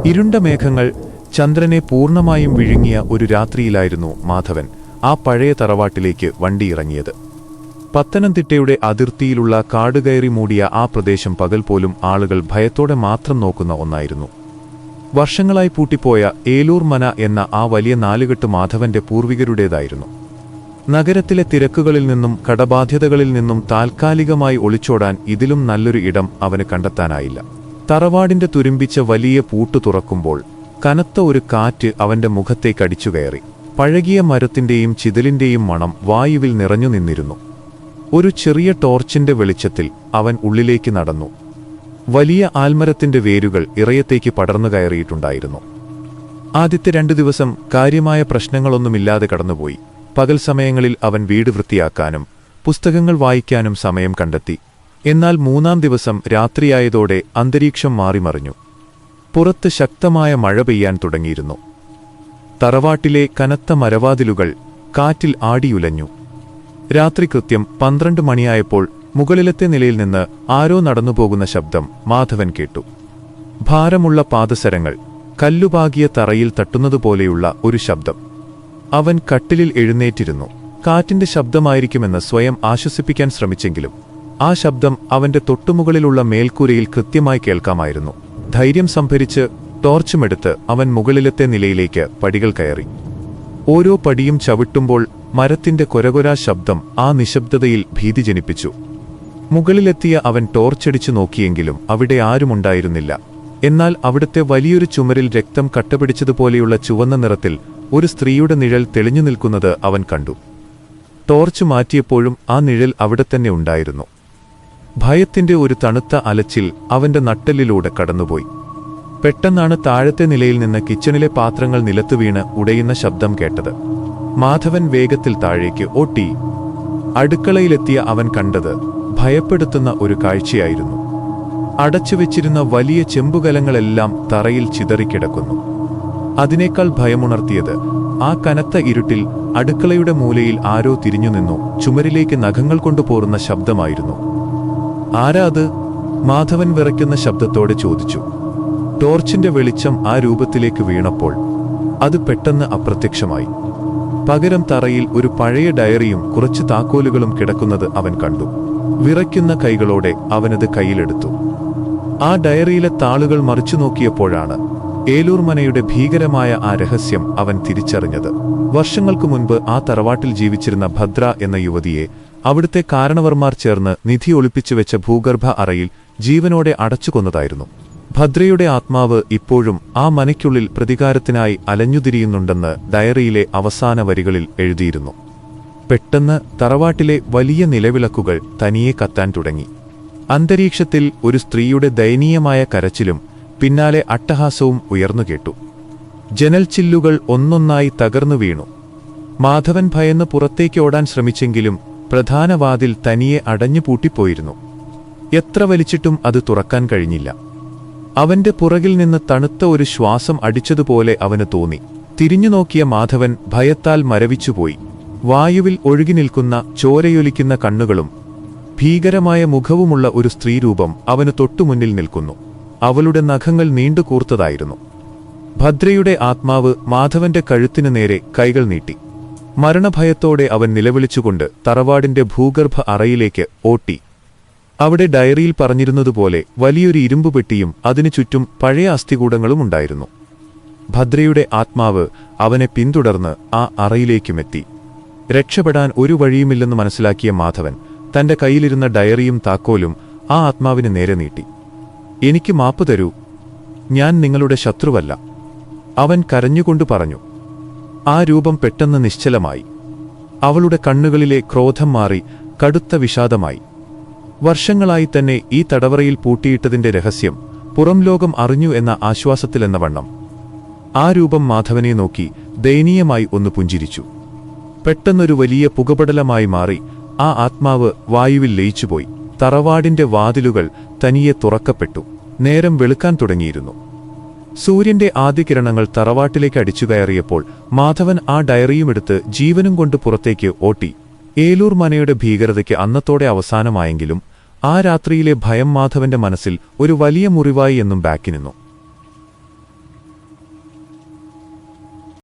ഇരുണ്ട മേഘങ്ങൾ ചന്ദ്രനെ പൂർണ്ണമായും വിഴുങ്ങിയ ഒരു രാത്രിയിലായിരുന്നു മാധവൻ ആ പഴയ തറവാട്ടിലേക്ക് വണ്ടിയിറങ്ങിയത്. പത്തനംതിട്ടയുടെ അതിർത്തിയിലുള്ള കാടുകയറി മൂടിയ ആ പ്രദേശം പകൽ പോലും ആളുകൾ ഭയത്തോടെ മാത്രം നോക്കുന്ന ഒന്നായിരുന്നു. വർഷങ്ങളായി പൂട്ടിപ്പോയ ഏലൂർ മന എന്ന ആ വലിയ നാലുകെട്ട് മാധവന്റെ പൂർവികരുടേതായിരുന്നു. നഗരത്തിലെ തിരക്കുകളിൽ നിന്നും കടബാധ്യതകളിൽ നിന്നും താൽക്കാലികമായി ഒളിച്ചോടാൻ ഇതിലും നല്ലൊരു ഇടം അവന് കണ്ടെത്താനായില്ല. തറവാടിന്റെ തുരുമ്പിച്ച വലിയ പൂട്ടു തുറക്കുമ്പോൾ കനത്ത ഒരു കാറ്റ് അവന്റെ മുഖത്തേക്കടിച്ചുകയറി. പഴകിയ മരത്തിന്റെയും ചിതലിന്റെയും മണം വായുവിൽ നിറഞ്ഞു നിന്നിരുന്നു. ഒരു ചെറിയ ടോർച്ചിന്റെ വെളിച്ചത്തിൽ അവൻ ഉള്ളിലേക്ക് നടന്നു. വലിയ ആൽമരത്തിന്റെ വേരുകൾ ഇറയത്തേക്ക് പടർന്നു കയറിയിട്ടുണ്ടായിരുന്നു. ആദ്യത്തെ 2 ദിവസം കാര്യമായ പ്രശ്നങ്ങളൊന്നുമില്ലാതെ കടന്നുപോയി. പകൽ സമയങ്ങളിൽ അവൻ വീട് വൃത്തിയാക്കാനും പുസ്തകങ്ങൾ വായിക്കാനും സമയം കണ്ടെത്തി. എന്നാൽ 3-ാം ദിവസം രാത്രിയായതോടെ അന്തരീക്ഷം മാറിമറിഞ്ഞു. പുറത്ത് ശക്തമായ മഴ പെയ്യാൻ തുടങ്ങിയിരുന്നു. തറവാട്ടിലെ കനത്ത മരവാതിലുകൾ കാറ്റിൽ ആടിയുലഞ്ഞു. രാത്രി കൃത്യം 12 മണിയായപ്പോൾ മുകളിലത്തെ നിലയിൽ നിന്ന് ആരോ നടന്നുപോകുന്ന ശബ്ദം മാധവൻ കേട്ടു. ഭാരമുള്ള പാദസരങ്ങൾ കല്ലുപാകിയ തറയിൽ തട്ടുന്നതുപോലെയുള്ള ഒരു ശബ്ദം. അവൻ കട്ടിലിൽ എഴുന്നേറ്റിരുന്നു. കാറ്റിന്റെ ശബ്ദമായിരിക്കുമെന്ന് സ്വയം ആശ്വസിപ്പിക്കാൻ ശ്രമിച്ചെങ്കിലും ആ ശബ്ദം അവന്റെ തൊട്ടുമുകളിലുള്ള മേൽക്കൂരയിൽ കൃത്യമായി കേൾക്കാമായിരുന്നു. ധൈര്യം സംഭരിച്ച് ടോർച്ചുമെടുത്ത് അവൻ മുകളിലത്തെ നിലയിലേക്ക് പടികൾ കയറി. ഓരോ പടിയും ചവിട്ടുമ്പോൾ മരത്തിന്റെ കൊരകൊരാ ശബ്ദം ആ നിശബ്ദതയിൽ ഭീതി ജനിപ്പിച്ചു. മുകളിലെത്തിയ അവൻ ടോർച്ചടിച്ചു നോക്കിയെങ്കിലും അവിടെ ആരുമുണ്ടായിരുന്നില്ല. എന്നാൽ അവിടുത്തെ വലിയൊരു ചുമരിൽ രക്തം കട്ടപിടിച്ചതുപോലെയുള്ള ചുവന്ന നിറത്തിൽ ഒരു സ്ത്രീയുടെ നിഴൽ തെളിഞ്ഞു നിൽക്കുന്നത് അവൻ കണ്ടു. ടോർച്ച് മാറ്റിയപ്പോഴും ആ നിഴൽ അവിടെ തന്നെ ഉണ്ടായിരുന്നു. ഭയത്തിന്റെ ഒരു തണുത്ത അലച്ചിൽ അവന്റെ നട്ടെല്ലിലൂടെ കടന്നുപോയി. പെട്ടെന്നാണ് താഴത്തെ നിലയിൽ നിന്ന് കിച്ചണിലെ പാത്രങ്ങൾ നിലത്തു വീണ് ഉടയുന്ന ശബ്ദം കേട്ടത്. മാധവൻ വേഗത്തിൽ താഴേക്ക് ഓട്ടി. അടുക്കളയിലെത്തിയ അവൻ കണ്ടത് ഭയപ്പെടുത്തുന്ന ഒരു കാഴ്ചയായിരുന്നു. അടച്ചുവെച്ചിരുന്ന വലിയ ചെമ്പുകലങ്ങളെല്ലാം തറയിൽ ചിതറിക്കിടക്കുന്നു. അതിനേക്കാൾ ഭയമുണർത്തിയത് ആ കനത്ത ഇരുട്ടിൽ അടുക്കളയുടെ മൂലയിൽ ആരോ തിരിഞ്ഞുനിന്നു ചുമരിലേക്ക് നഖങ്ങൾ കൊണ്ടുപോറുന്ന ശബ്ദമായിരുന്നു. ആരാ അത്? മാധവൻ വിറയ്ക്കുന്ന ശബ്ദത്തോടെ ചോദിച്ചു. ടോർച്ചിന്റെ വെളിച്ചം ആ രൂപത്തിലേക്ക് വീണപ്പോൾ അത് പെട്ടെന്ന് അപ്രത്യക്ഷമായി. പകരം തറയിൽ ഒരു പഴയ ഡയറിയും കുറച്ച് താക്കോലുകളും കിടക്കുന്നത് അവൻ കണ്ടു. വിറയ്ക്കുന്ന കൈകളോടെ അവനത് കയ്യിലെടുത്തു. ആ ഡയറിയിലെ താളുകൾ മറിച്ചു നോക്കിയപ്പോഴാണ് ഏലൂർ മനയുടെ ഭീകരമായ ആ രഹസ്യം അവൻ തിരിച്ചറിഞ്ഞത്. വർഷങ്ങൾക്കു മുൻപ് ആ തറവാട്ടിൽ ജീവിച്ചിരുന്ന ഭദ്ര എന്ന യുവതിയെ അവിടുത്തെ കാരണവർമാർ ചേർന്ന് നിധി ഒളിപ്പിച്ചുവെച്ച ഭൂഗർഭ അറയിൽ ജീവനോടെ അടച്ചുകൊന്നതായിരുന്നു. ഭദ്രയുടെ ആത്മാവ് ഇപ്പോഴും ആ മനയ്ക്കുള്ളിൽ പ്രതികാരത്തിനായി അലഞ്ഞുതിരിയുന്നുണ്ടെന്ന് ഡയറിയിലെ അവസാന വരികളിൽ എഴുതിയിരുന്നു. പെട്ടെന്ന് തറവാട്ടിലെ വലിയ നിലവിളക്കുകൾ തനിയെ കത്താൻ തുടങ്ങി. അന്തരീക്ഷത്തിൽ ഒരു സ്ത്രീയുടെ ദയനീയമായ കരച്ചിലും പിന്നാലെ അട്ടഹാസവും ഉയർന്നുകേട്ടു. ജനൽച്ചില്ലുകൾ ഒന്നൊന്നായി തകർന്നു വീണു. മാധവൻ ഭയന്ന് പുറത്തേക്ക് ഓടാൻ ശ്രമിച്ചെങ്കിലും പ്രധാന വാതിൽ തനിയെ അടഞ്ഞുപൂട്ടിപ്പോയിരുന്നു. എത്ര വലിച്ചിട്ടും അത് തുറക്കാൻ കഴിഞ്ഞില്ല. അവന്റെ പുറകിൽ നിന്ന് തണുത്ത ഒരു ശ്വാസം അടിച്ചതുപോലെ അവന് തോന്നി. തിരിഞ്ഞുനോക്കിയ മാധവൻ ഭയത്താൽ മരവിച്ചുപോയി. വായുവിൽ ഒഴുകി നിൽക്കുന്ന ചോരയൊലിക്കുന്ന കണ്ണുകളും ഭീകരമായ മുഖവുമുള്ള ഒരു സ്ത്രീരൂപം അവന് തൊട്ടുമുന്നിൽ നിൽക്കുന്നു. അവളുടെ നഖങ്ങൾ നീണ്ടുകൂർത്തതായിരുന്നു. ഭദ്രയുടെ ആത്മാവ് മാധവന്റെ കഴുത്തിനു നേരെ കൈകൾ നീട്ടി. മരണഭയത്തോടെ അവൻ നിലവിളിച്ചുകൊണ്ട് തറവാടിന്റെ ഭൂഗർഭ അറയിലേക്ക് ഓട്ടി. അവിടെ ഡയറിയിൽ പറഞ്ഞിരുന്നതുപോലെ വലിയൊരു ഇരുമ്പുപെട്ടിയും അതിനു ചുറ്റും പഴയ അസ്ഥികൂടങ്ങളും ഉണ്ടായിരുന്നു. ഭദ്രയുടെ ആത്മാവ് അവനെ പിന്തുടർന്ന് ആ അറയിലേക്കുമെത്തി. രക്ഷപ്പെടാൻ ഒരു വഴിയുമില്ലെന്ന് മനസ്സിലാക്കിയ മാധവൻ തന്റെ കയ്യിലിരുന്ന ഡയറിയും താക്കോലും ആ ആത്മാവിന് നേരെ നീട്ടി. എനിക്ക് മാപ്പ് തരൂ, ഞാൻ നിങ്ങളുടെ ശത്രുവല്ല, അവൻ കരഞ്ഞുകൊണ്ടു പറഞ്ഞു. ആ രൂപം പെട്ടെന്ന് നിശ്ചലമായി. അവളുടെ കണ്ണുകളിലെ ക്രോധം മാറി കടുത്ത വിഷാദമായി. വർഷങ്ങളായി തന്നെ ഈ തടവറയിൽ പൂട്ടിയിട്ടതിന്റെ രഹസ്യം പുറം ലോകം അറിഞ്ഞു എന്ന ആശ്വാസത്തിലെന്ന വണ്ണം ആ രൂപം മാധവനെ നോക്കി ദയനീയമായി ഒന്ന് പുഞ്ചിരിച്ചു. പെട്ടെന്നൊരു വലിയ പുകപടലമായി മാറി ആ ആത്മാവ് വായുവിൽ ലയിച്ചുപോയി. തറവാടിന്റെ വാതിലുകൾ തനിയെ തുറക്കപ്പെട്ടു. നേരം വെളുക്കാൻ തുടങ്ങിയിരുന്നു. സൂര്യന്റെ ആദ്യകിരണങ്ങൾ തറവാട്ടിലേക്ക് അടിച്ചുകയറിയപ്പോൾ മാധവൻ ആ ഡയറിയുമെടുത്ത് ജീവനും കൊണ്ട് പുറത്തേക്ക് ഓട്ടി. ഏലൂർ മനയുടെ ഭീകരതയ്ക്ക് അന്നത്തോടെ അവസാനമായെങ്കിലും ആ രാത്രിയിലെ ഭയം മാധവന്റെ മനസ്സിൽ ഒരു വലിയ മുറിവായി എന്നും ബാക്കി നിന്നു.